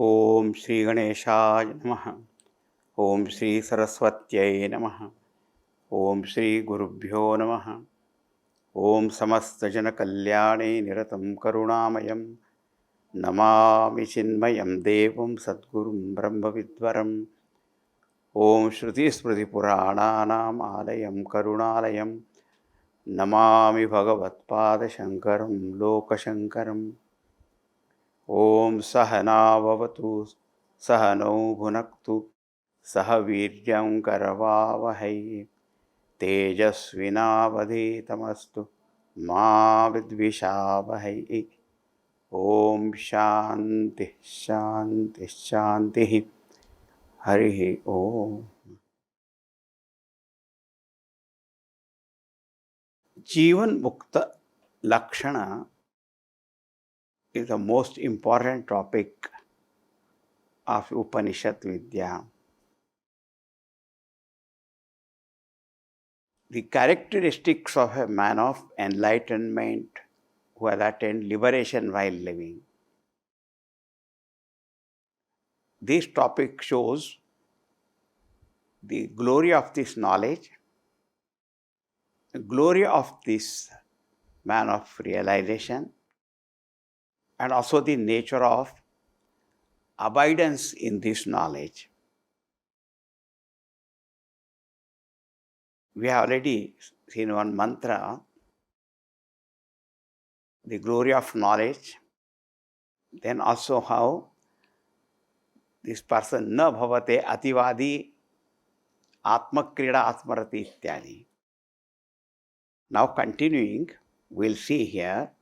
Om Shri Ganeshaya Namaha. Om Shri Saraswatyai Namaha. Om Shri Gurubhyo Namaha. Om Samasta Jana Kalyane Niratam Karunamayam. Namami Chinmayam Devam Sadgurum Brahma Vidvaram. Om Shruti Smriti Purananam Alayam Karunalayam. Namami Bhagavatpada Shankaram Lokashankaram. Om Sahana Vavatu Sahano Bhunaktu Sahaviryam Karavavahai Tejasvinavadhitamastu Ma Vidvishavahai. Om Shanti Shanti Shanti. Harihi Om. Jeevan-Mukta-Lakshana is the most important topic of Upanishad Vidya. The characteristics of a man of enlightenment who has attained liberation while living. This topic shows the glory of this knowledge, the glory of this man of realization, and also the nature of abidance in this knowledge. We have already seen one mantra, the glory of knowledge, then also how this person na bhavate ativadi atmakrida atmarati ityadi. Now continuing, we'll see here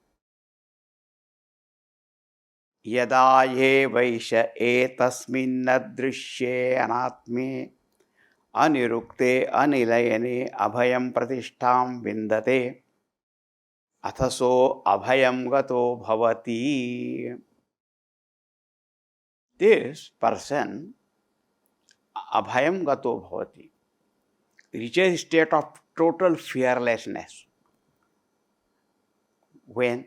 yada hyevaisha etasmin adrishye anatmya Anirukte Anilayane abhayam pratishtham vindate atha abhayam gato bhavati. This person, abhayam gato bhavati, reaches a state of total fearlessness. When?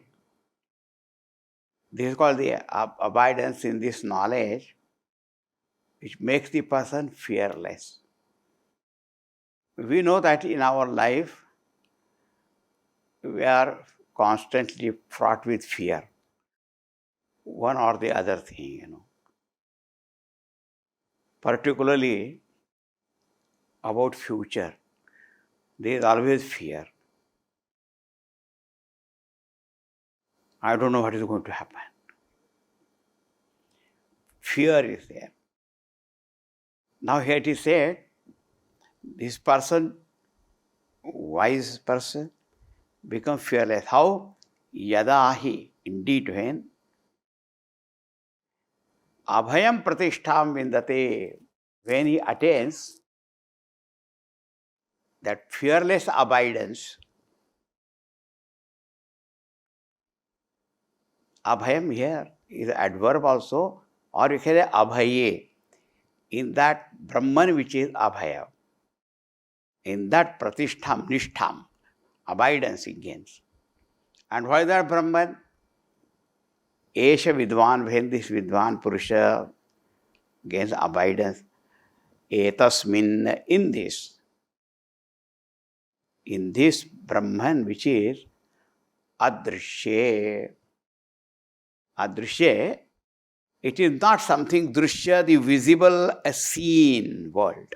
This is called the abidance in this knowledge, which makes the person fearless. We know that in our life, we are constantly fraught with fear, one or the other thing, Particularly about future, there is always fear. I don't know what is going to happen. Fear is there. Now here it is said, this person, wise person, become fearless. How? Yadahi, indeed when abhayam pratishtham vindate, when he attains that fearless abidance. Abhayam here is an adverb also, or you can say abhaye, in that Brahman which is abhaya, in that pratishtham, nishtham, abidance he gains. And what is that Brahman? Esha vidvän, when this vidvän purusha gains abidance, etasmin, in this Brahman which is Adrishya. Adrishya, it is not something drishya, the visible, a seen world.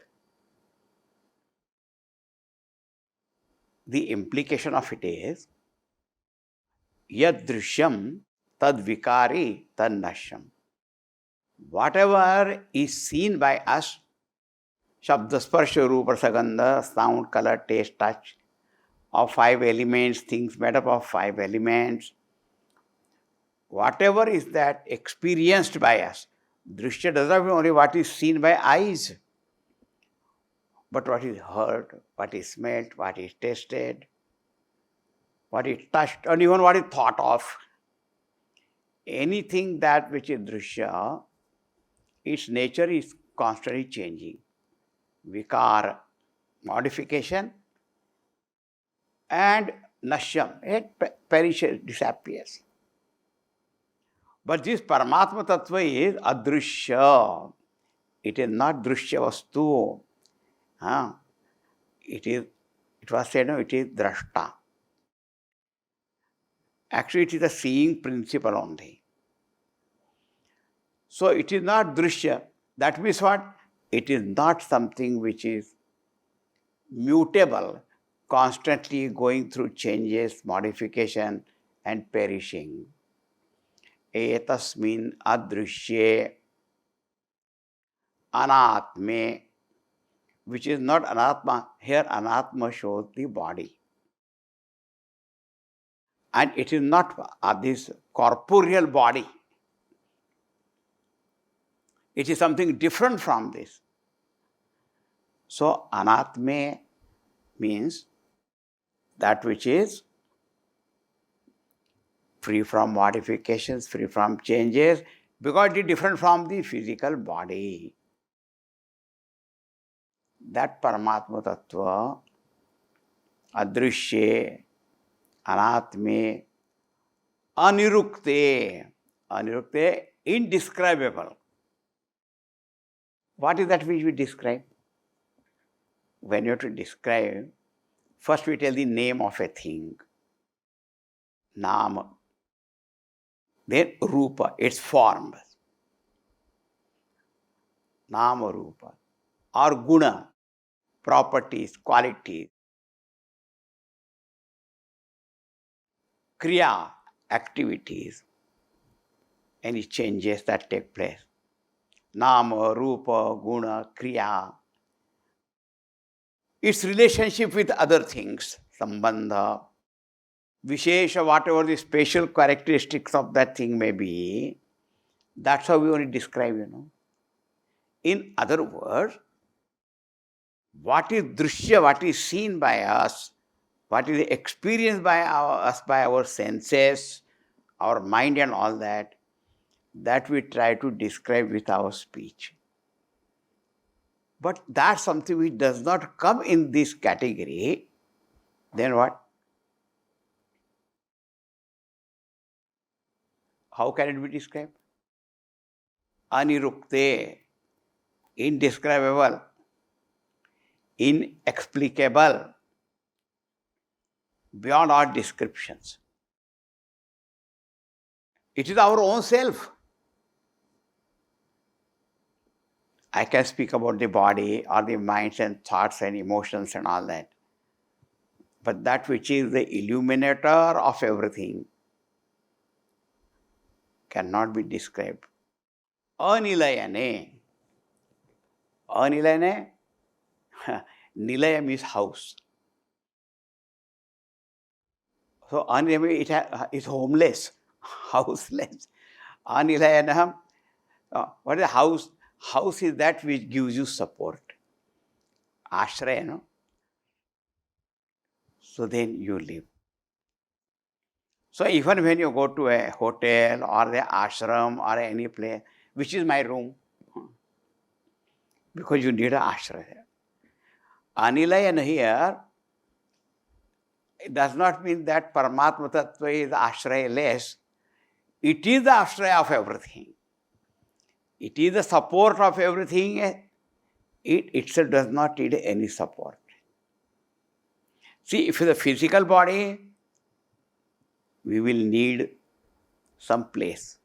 The implication of it is yad drishyam tad vikari tad nashyam. Whatever is seen by us, shabda, sparsha, rupa, sagandha, sound, color, taste, touch, of 5 elements, things made up of 5 elements, whatever is that experienced by us, drishya does not mean only what is seen by eyes, but what is heard, what is smelt, what is tasted, what is touched, and even what is thought of. Anything that which is drishya, its nature is constantly changing. Vikar, modification, and nashyam, it perishes, disappears. But this Paramatma Tattva is Adrishya. It is not Drishya Vastu. It was said, no, it is Drashta. Actually, it is a seeing principle only. So it is not Drishya. That means what? It is not something which is mutable, constantly going through changes, modification, and perishing. Etasmin adrishye anatme, which is not anatma. Here anatma shows the body. And it is not this corporeal body. It is something different from this. So anatme means that which is free from modifications, free from changes, because it is different from the physical body. That Paramatma Tattva, Adrishye, Anatme, Anirukte. Anirukte, indescribable. What is that which we describe? When you have to describe, first we tell the name of a thing. Nama. Then Rupa, its form. Nama Rupa. Or Guna, properties, qualities. Kriya, activities. Any changes that take place. Nama, Rupa, Guna, Kriya. Its relationship with other things, Sambandha, Vishesha, whatever the special characteristics of that thing may be, that's how we only describe, In other words, what is Drishya, what is seen by us, what is experienced by us by our senses, our mind and all that we try to describe with our speech. But that's something which does not come in this category, then what? How can it be described? Anirukte, indescribable, inexplicable, beyond all descriptions. It is our own self. I can speak about the body or the minds and thoughts and emotions and all that. But that which is the illuminator of everything cannot be described. Anilayana. Anilayana, Nilaya means house. So Anilayana, it is homeless, houseless. Anilayana, what is a house? House is that which gives you support. Ashraya, So then you live. So even when you go to a hotel or the ashram or any place, which is my room, because you need an ashraya. Anilayana here, it does not mean that Paramatma Tattva is ashraya-less. It is the ashraya of everything. It is the support of everything. It itself does not need any support. See, if the physical body, we will need some place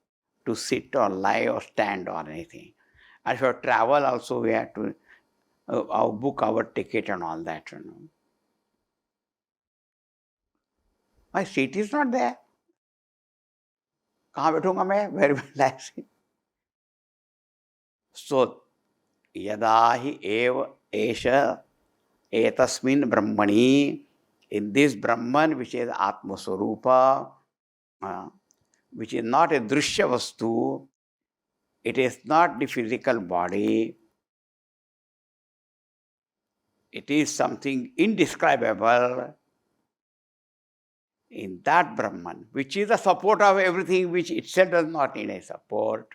to sit or lie or stand or anything. And for travel also, we have to book our ticket and all that. My seat is not there. कहाँ बैठूंगा मैं? Where will I sit? So, yada hi eva esha etasmin brahmani, in this Brahman, which is Atma Swarupa, which is not a Drishya Vastu, it is not the physical body, it is something indescribable. In that Brahman, which is the support of everything, which itself does not need a support,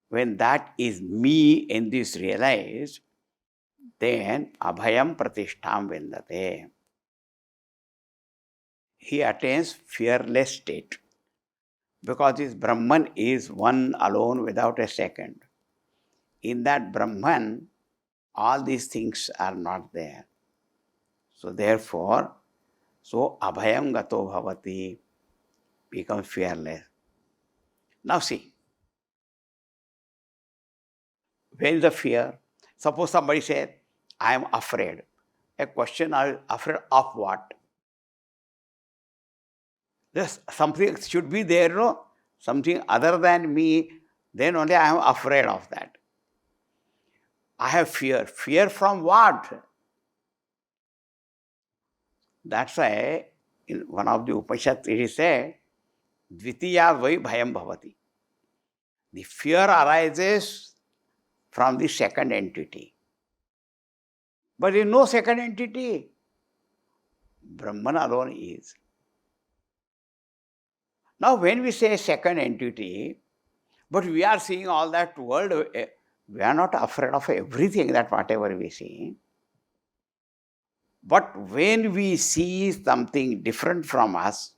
when that is me in this realized, then abhayam pratishtham vindate. He attains fearless state. because this Brahman is one alone without a second. In that Brahman, all these things are not there. So therefore, abhayam gato bhavati becomes fearless. Now see, where is the fear? Suppose somebody says, I am afraid. A question, are you afraid of what? There's something should be there, no? Something other than me, then only I am afraid of that. I have fear. Fear from what? That's why in one of the Upanishads it is said, dvitiya vai bhayam bhavati. The fear arises from the second entity. But there is no second entity. Brahman alone is. Now when we say second entity, but we are seeing all that world, we are not afraid of everything that whatever we see. But when we see something different from us,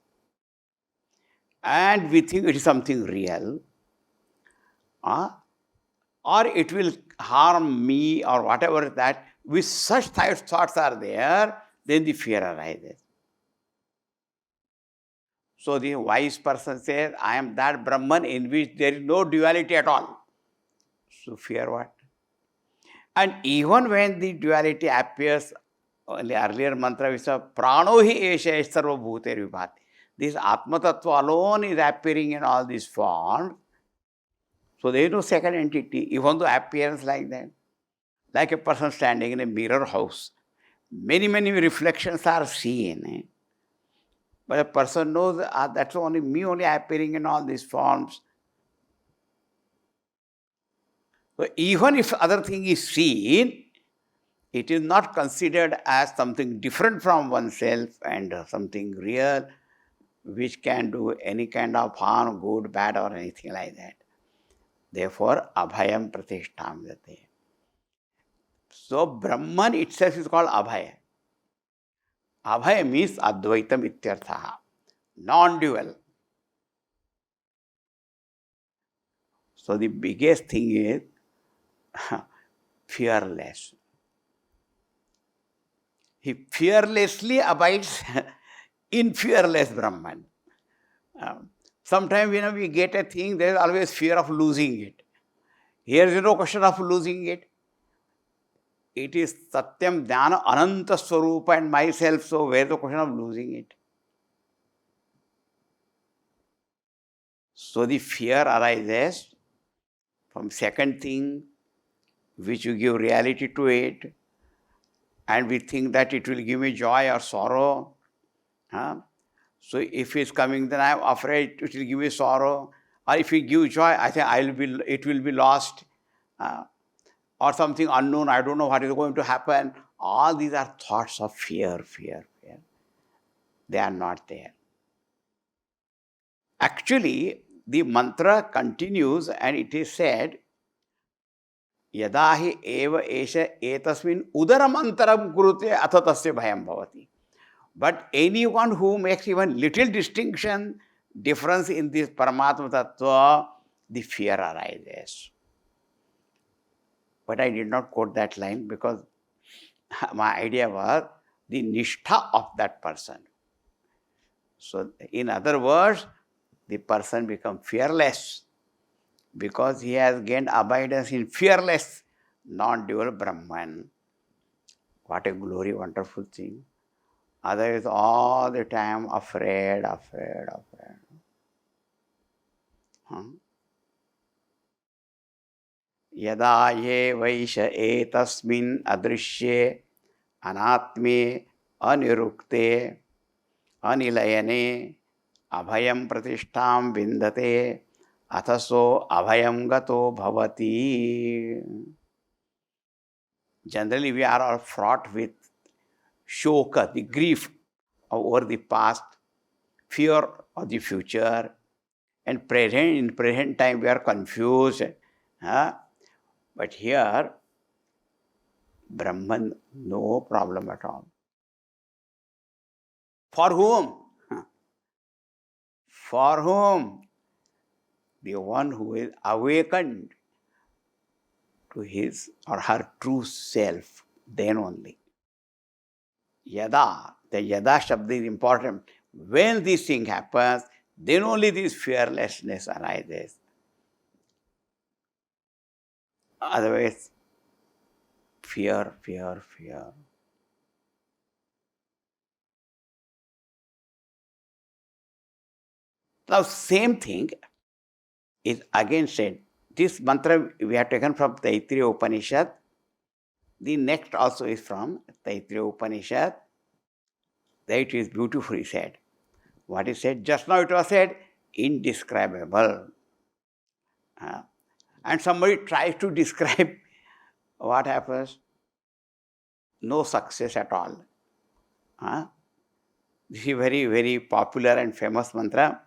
and we think it is something real, or it will harm me or whatever that, with such thoughts are there, then the fear arises. So the wise person says, I am that Brahman in which there is no duality at all. So fear what? And even when the duality appears, in the earlier mantra we saw, prano hi esha sarva bhute vibhati. This Atma Tattva alone is appearing in all these forms. So there is no second entity, even though appearance like that. Like a person standing in a mirror house. Many reflections are seen. But a person knows that's only me only appearing in all these forms. So even if other thing is seen, it is not considered as something different from oneself and something real which can do any kind of harm, good, bad or anything like that. Therefore, abhayam pratishtham yate. So Brahman itself is called abhaya. Abhaya means advaitam ityartha, non-dual. So the biggest thing is fearless. He fearlessly abides in fearless Brahman. Sometimes when we get a thing, there is always fear of losing it. Here is no question of losing it. It is Satyam, Jnana, Ananta Swarupa and myself, so where is the question of losing it? So the fear arises from second thing, which you give reality to it, and we think that it will give me joy or sorrow. So if it's coming, then I am afraid it will give me sorrow. Or if it gives joy, I think it will be lost. Or something unknown, I don't know what is going to happen. All these are thoughts of fear. They are not there. Actually, the mantra continues and it is said, Yadahi eva esha etasmin udaramantaram kurute atha tasya bhayam bhavati. But anyone who makes even little difference in this Paramatma Tattva, the fear arises. But I did not quote that line because my idea was the nishtha of that person. So in other words, the person becomes fearless because he has gained abidance in fearless, non-dual Brahman. What a glory, wonderful thing. Otherwise, all the time afraid. Yada hyevaisha etasmin adrishye Anatmya Anirukta Anilayana abhayam pratishtham vindate atha abhayam gato bhavati. Generally, we are all fraught with shoka, the grief over the past, fear of the future, and in present time we are confused. But here, Brahman, no problem at all. For whom? For whom? the one who is awakened to his or her true self, then only. Yada, the yada shabda is important. When this thing happens, then only this fearlessness arises. Otherwise, fear, fear, fear. Now, same thing is again said. This mantra we have taken from Taittiriya Upanishad. The next also is from Taittiriya Upanishad. There it is beautifully said. What is said? Just now it was said, indescribable. And somebody tries to describe what happens. No success at all. This is very, very popular and famous mantra.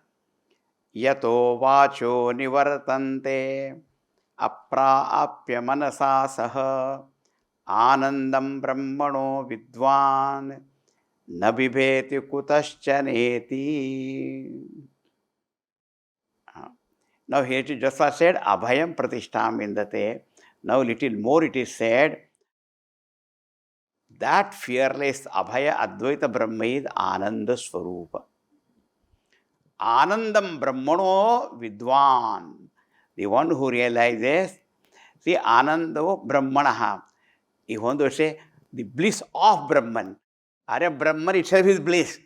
Yato váco nivartante apräpya manasä saha änandam brahmano vidvän na bibheti kutashcaneti. Now here it is just as said, abhayam pratishtham vindate. Now little more it is said, that fearless abhaya advaita brahma is ananda swarupa. Anandam brahmano vidvän. The one who realizes, see, anando brahmanaha. If one to say, the bliss of Brahman. Are Brahman itself is bliss.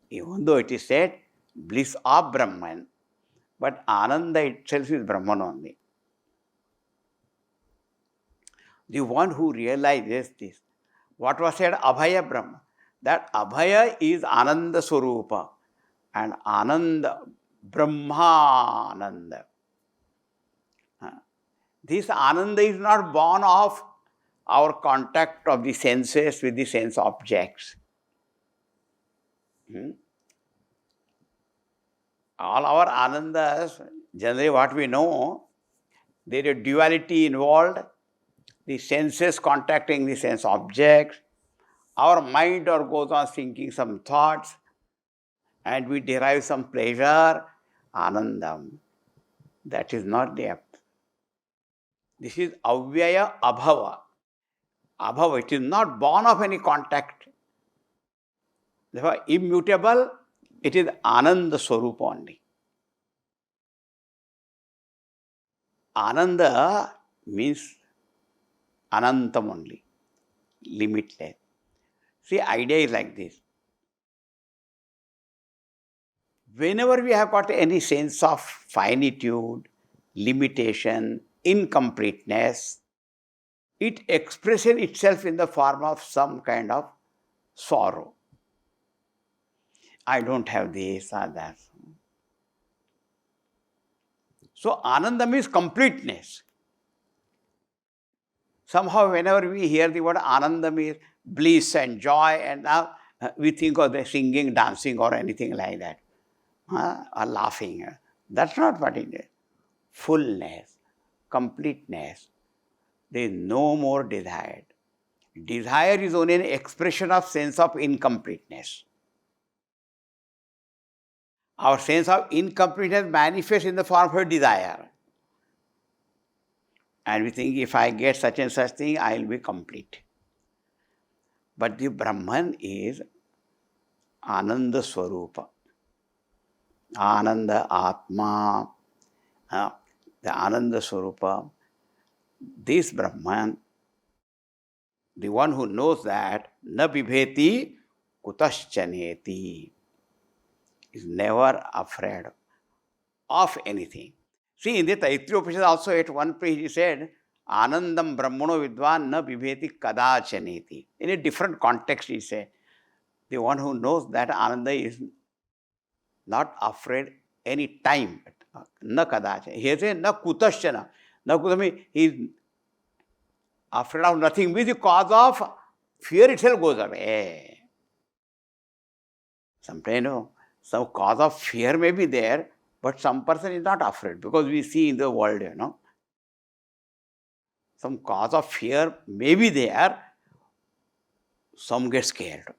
Even though it is said, bliss of Brahman, but Ananda itself is Brahman only. The one who realizes this. What was said? Abhaya Brahma. That Abhaya is Ananda Swarupa. And Ananda, Brahmananda. This Ananda is not born of our contact of the senses with the sense objects. All our Anandas, generally what we know, there is duality involved, the senses contacting the sense objects, our mind or goes on thinking some thoughts, and we derive some pleasure, Anandam. That is not depth. This is avyaya abhava. Abhava, it is not born of any contact. Therefore, immutable, it is Ananda Swarupa only. Ananda means Anantam only, limitless. See, idea is like this. Whenever we have got any sense of finitude, limitation, incompleteness, it expresses itself in the form of some kind of sorrow. I don't have this or that. So, Ananda means completeness. Somehow, whenever we hear the word Ananda means bliss and joy, and now we think of the singing, dancing, or anything like that, or laughing. That's not what it is. Fullness, completeness. There is no more desire. Desire is only an expression of sense of incompleteness. Our sense of incompleteness manifests in the form of desire. And we think, if I get such and such thing, I will be complete. But the Brahman is Ananda Swarupa. Ananda Atma. The Ananda Swarupa. This Brahman, the one who knows that, na bibheti kutashcaneti, is never afraid of anything. See, in the Taittiriya Upanishad also at one place he said, Anandam brahmano vidvän na bibheti kutashcaneti. In a different context he said, the one who knows that Ananda is not afraid any time. Na kutashcaneti. He says, na kutashcana. Na kutashcana means he is afraid of nothing, means the cause of fear itself goes away. Sometimes, some cause of fear may be there, but some person is not afraid, because we see in the world, some cause of fear may be there, some get scared,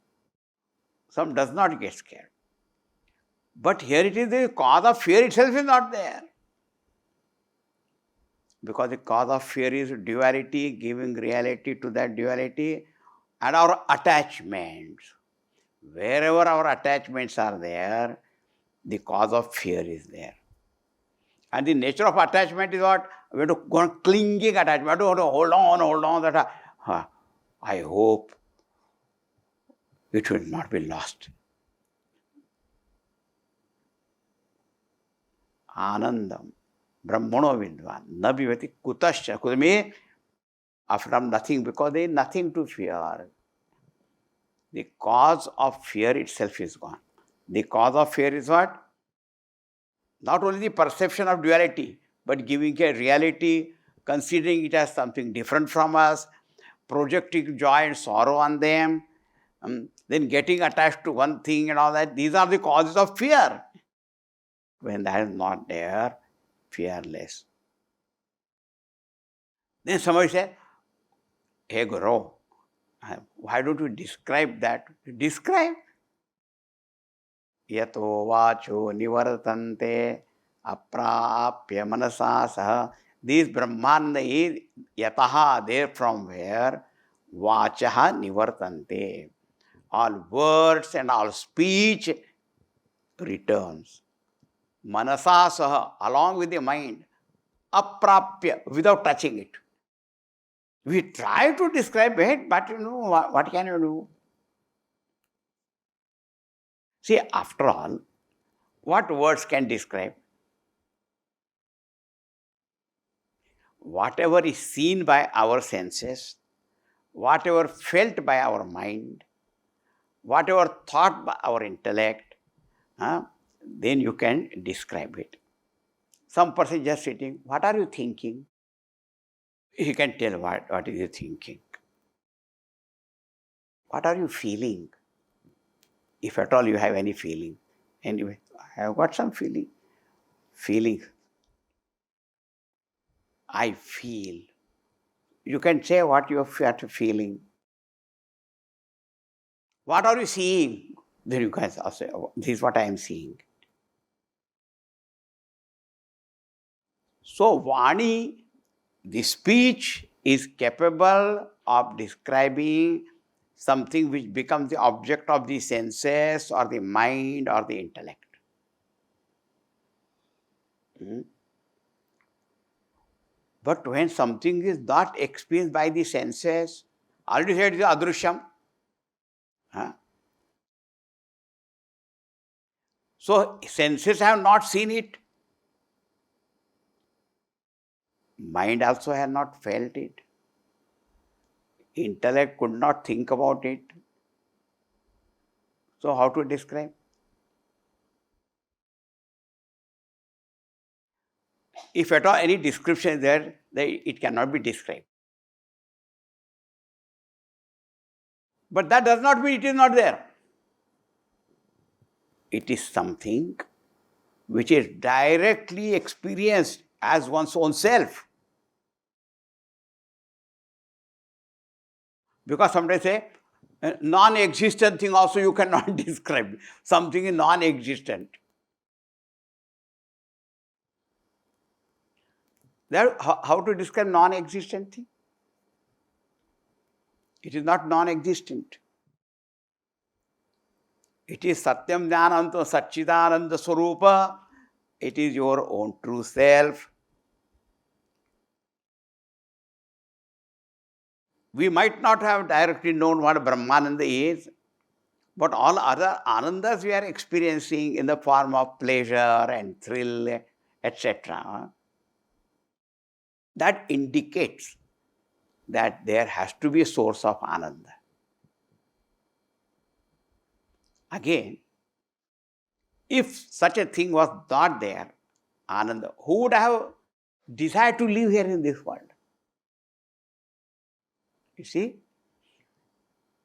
some does not get scared. But here it is the cause of fear itself is not there. Because the cause of fear is duality, giving reality to that duality, and our attachments. Wherever our attachments are there, the cause of fear is there. And the nature of attachment is what? We have to go on clinging attachment. We have to hold on, that I hope it will not be lost. Anandam, brahmano vidvän, na bibheti kutashcaneti. Kuta means from nothing, because there is nothing to fear. The cause of fear itself is gone. The cause of fear is what? Not only the perception of duality, but giving a reality, considering it as something different from us, projecting joy and sorrow on them, then getting attached to one thing and all that. These are the causes of fear. When that is not there, fearless. Then somebody says, hey Guru, why don't you describe that? Describe. Yato väco nivartante apräpya manasä saha. This Brahmananda is yataha, there from where vachaha nivartante. All words and all speech returns. Manasä saha, along with the mind. Apräpya, without touching it. We try to describe it, but what can you do? See, after all, what words can describe? Whatever is seen by our senses, whatever felt by our mind, whatever thought by our intellect, then you can describe it. Some person just sitting, what are you thinking? He can tell what is he thinking. What are you feeling? If at all you have any feeling. Anyway, I have got some feeling. Feeling. I feel. You can say what you are feeling. What are you seeing? Then you can say, oh, this is what I am seeing. So, Vani, the speech, is capable of describing something which becomes the object of the senses or the mind or the intellect. But when something is not experienced by the senses, already said it is Adrishyam. So, senses have not seen it. Mind also has not felt it. Intellect could not think about it. So, how to describe? If at all any description is there, it cannot be described. But that does not mean it is not there. It is something which is directly experienced as one's own self. Because sometimes say, non-existent thing also you cannot describe. Something is non-existent. There, how to describe non-existent thing? It is not non-existent. It is Satyam Jnananta Satchidananda Swarupa. It is your own true self. We might not have directly known what Brahmananda is, but all other Anandas we are experiencing in the form of pleasure and thrill, etc. That indicates that there has to be a source of Ananda. Again, if such a thing was not there, Ananda, who would have desired to live here in this world? You see,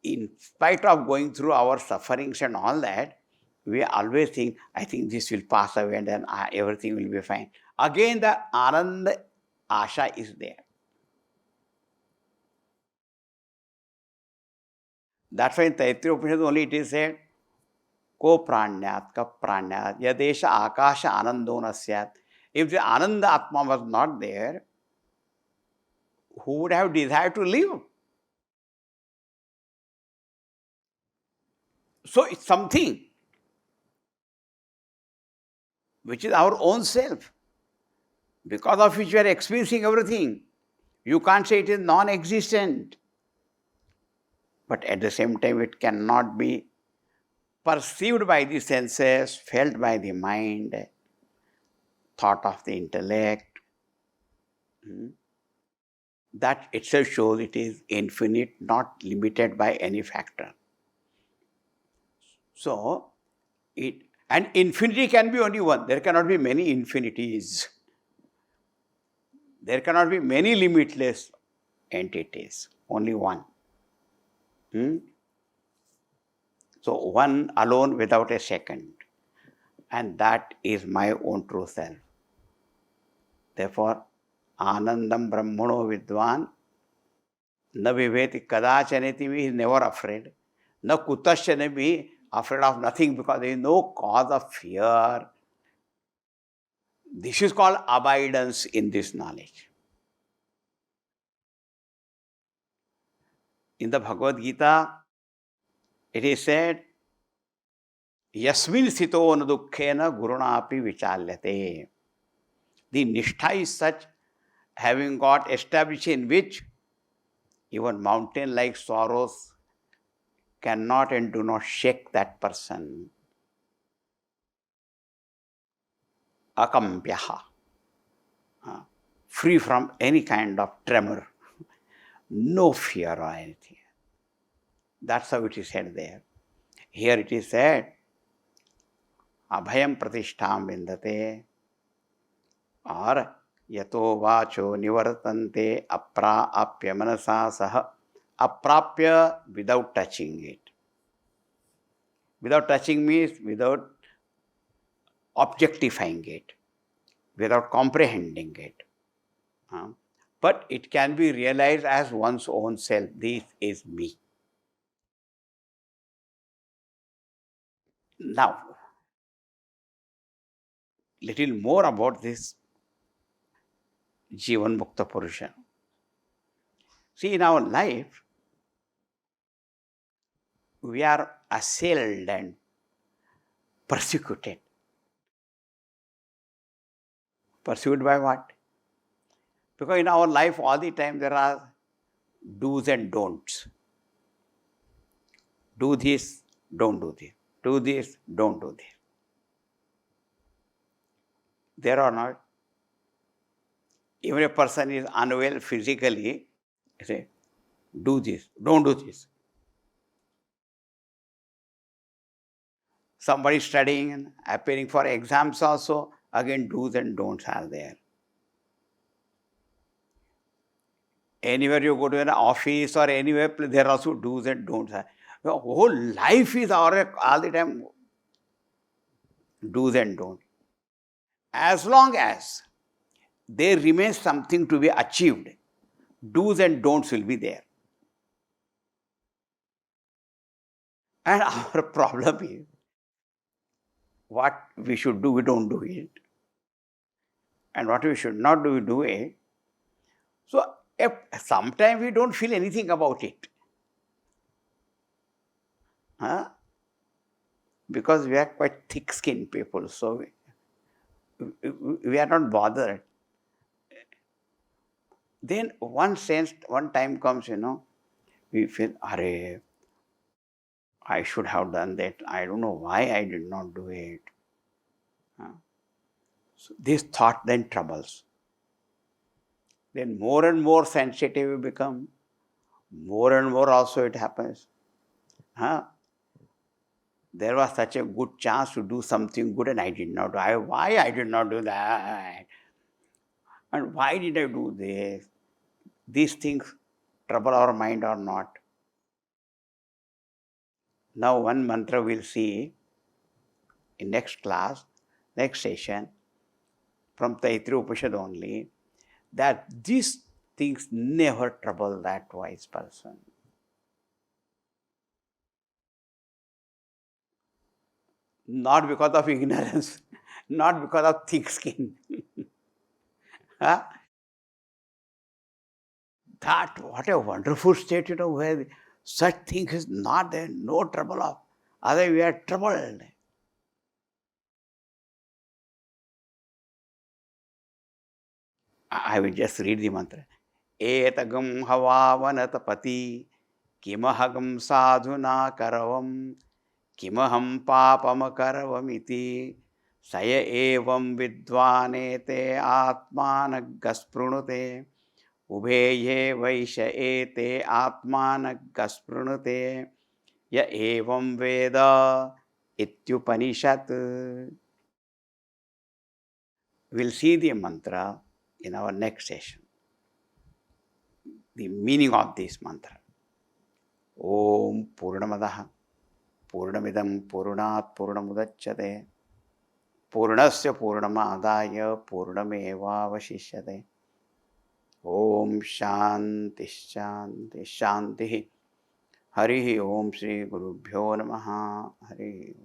in spite of going through our sufferings and all that, we always think, I think this will pass away and then everything will be fine. Again, the Ananda Asha is there. That's why in Taittiriya Upanishad only it is said, ko pranyat ka pranyat yadesha akasha anando na syat. If the Ananda Atma was not there, who would have desired to live? So it's something which is our own self, because of which we are experiencing everything. You can't say it is non-existent. But at the same time, it cannot be perceived by the senses, felt by the mind, thought of the intellect. That itself shows it is infinite, not limited by any factor. So, and infinity can be only one. There cannot be many infinities. There cannot be many limitless entities. Only one. So, one alone without a second. And that is my own true self. Therefore, änandam brahmano vidvän na bibheti kutashcaneti means he is never afraid. Na kutashcaneti, afraid of nothing, because there is no cause of fear. This is called abidance in this knowledge. In the Bhagavad Gita, it is said, Yasmin sthito na dukkhena guruna api vichalyate. The nishtha is such, having got established in which even mountain-like sorrows cannot and do not shake that person. Akampyaha. Free from any kind of tremor. No fear or anything. That's how it is said there. Here it is said, abhayam pratishtham vindate, or yato väco nivartante apräpya manasä saha. Apräpya without touching it. Without touching means without objectifying it, without comprehending it. But it can be realized as one's own self. This is me. Now, little more about this Jeevan-Mukta Purusha. See, in our life, we are assailed and persecuted. Pursued by what? Because in our life all the time there are do's and don'ts. Do this, don't do this. Do this, don't do this. There or not? Even a person is unwell physically, say, do this, don't do this. Somebody studying and appearing for exams also, again do's and don'ts are there. Anywhere you go to an office or anywhere, there are also do's and don'ts. The whole life is all the time do's and don'ts. As long as there remains something to be achieved, do's and don'ts will be there. And our problem is, what we should do, we don't do it. And what we should not do, we do it. So, sometimes we don't feel anything about it. Because we are quite thick-skinned people, so we are not bothered. Then one time comes, we feel, I should have done that. I don't know why I did not do it. So this thought then troubles. Then more and more sensitive we become. More and more also it happens. There was such a good chance to do something good and I did not do. Why I did not do that? And why did I do this? These things trouble our mind or not. Now one mantra we'll see in next class, next session, from Taittiriya Upanishad only, that these things never trouble that wise person. not because of ignorance, not because of thick skin. Huh? That, what a wonderful state, where such thing is not there, no trouble of. Otherwise we are troubled. I will just read the mantra. Etagam havavanatapati kimahagam sadhuna karavam kimaham papam karavamiti saya evam vidvânete atmanaggasprunute ubhe vaisha ete atmanaggasprunute ya evam veda ityupanishad. We'll see the mantra in our next session. The meaning of this mantra. Om Purnamadaha Purnamidam Purnat Purnamudachyate Purnasya Purnamadaya Purnameva Vashishyate. Om Shanti Shanti Shanti. Hari Om Shri Gurubhyo Namaha. Hari